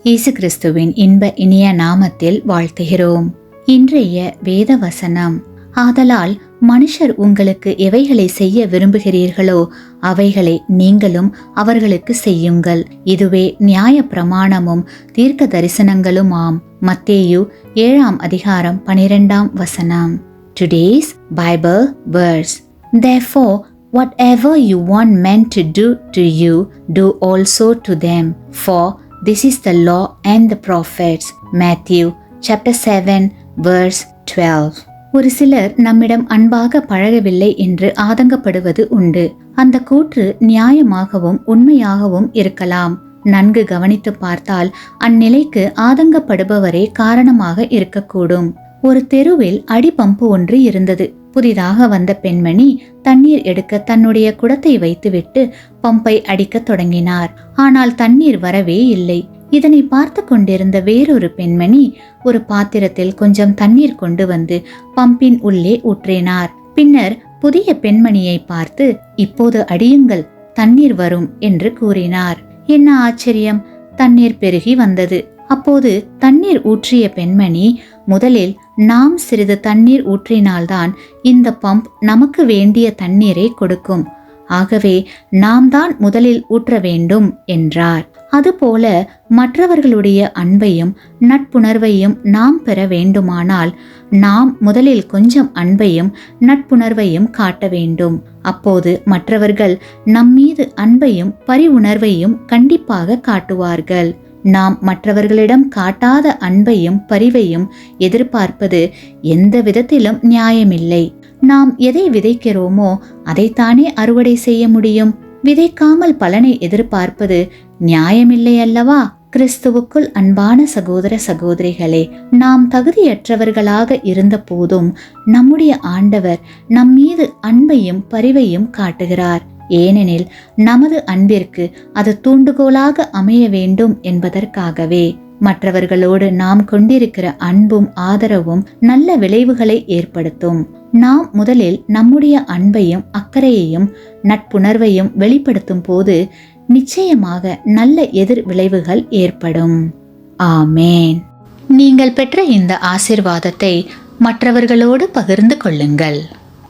இயேசு கிறிஸ்துவின் இன்ப இனிய நாமத்தில் வாழ்த்துகிறோம். இன்றைய வேத வசனம்: ஆதலால் மனுஷர் உங்களுக்கு எவைகளை செய்ய விரும்புகிறீர்களோ அவைகளை நீங்களும் அவர்களுக்கு செய்யுங்கள். இதுவே நியாய பிரமாணமும் தீர்க்க தரிசனங்களுமாம். மத்தேயு 7 அதிகாரம் 12 வசனம். Today's Bible verse: Therefore, whatever you want men to you, do also to them. For this is the law and the prophets. Matthew chapter 7 verse 12. ஒரு சிலர் நம்மிடம் அன்பாக பழகவில்லை என்று ஆதங்கப்படுவது உண்டு. அந்த கூற்று நியாயமாகவும் உண்மையாகவும் இருக்கலாம். நன்கு கவனித்து பார்த்தால் அந்நிலைக்கு ஆதங்கப்படுபவரே காரணமாக இருக்கக்கூடும். ஒரு தெருவில் அடிபம்பு ஒன்று இருந்தது. புதிதாக வந்த பெண்மணி தண்ணீர் எடுக்க தன்னுடைய குடத்தை வைத்துவிட்டு பம்பை அடிக்க தொடங்கினார். ஆனால் தண்ணீர் வரவே இல்லை. இதனை பார்த்து கொண்டிருந்த வேறொரு பெண்மணி ஒரு பாத்திரத்தில் கொஞ்சம் தண்ணீர் கொண்டு வந்து பம்பின் உள்ளே ஊற்றினார். பின்னர் புதிய பெண்மணியை பார்த்து, இப்போது அடியுங்கள், தண்ணீர் வரும் என்று கூறினார். என்ன ஆச்சரியம்! தண்ணீர் பெருகி வந்தது. அப்போது தண்ணீர் ஊற்றிய பெண்மணி, முதலில் நாம் சிறிது தண்ணீர் ஊற்றினால்தான் இந்த பம்ப் நமக்கு வேண்டிய தண்ணீரை கொடுக்கும். ஆகவே நாம் தான் முதலில் ஊற்ற வேண்டும் என்றார். அதுபோல மற்றவர்களுடைய அன்பையும் நட்புணர்வையும் நாம் பெற வேண்டுமானால் நாம் முதலில் கொஞ்சம் அன்பையும் நட்புணர்வையும் காட்ட வேண்டும். அப்போது மற்றவர்கள் நம்மீது அன்பையும் பரிவுணர்வையும் கண்டிப்பாக காட்டுவார்கள். நாம் மற்றவர்களிடம் காட்டாத அன்பையும் பரிவையும் எதிர்பார்ப்பது எந்த விதத்திலும் நியாயமில்லை. நாம் எதை விதைக்கிறோமோ அதைத்தானே அறுவடை செய்ய முடியும். விதைக்காமல் பலனை எதிர்பார்ப்பது நியாயமில்லை அல்லவா? கிறிஸ்துவுக்குள் அன்பான சகோதர சகோதரிகளே, நாம் தகுதியற்றவர்களாக இருந்த போதும் நம்முடைய ஆண்டவர் நம்மீது அன்பையும் பரிவையும் காட்டுகிறார். ஏனெனில் நமது அன்பிற்கு அது தூண்டுகோலாக அமைய வேண்டும் என்பதற்காகவே. மற்றவர்களோடு நாம் கொண்டிருக்கிற அன்பும் ஆதரவும் நல்ல விளைவுகளை ஏற்படுத்தும். நாம் முதலில் நம்முடைய அன்பையும் அக்கறையையும் நட்புணர்வையும் வெளிப்படுத்தும் போது நிச்சயமாக நல்ல எதிர் விளைவுகள் ஏற்படும். ஆமேன். நீங்கள் பெற்ற இந்த ஆசீர்வாதத்தை மற்றவர்களோடு பகிர்ந்து கொள்ளுங்கள்.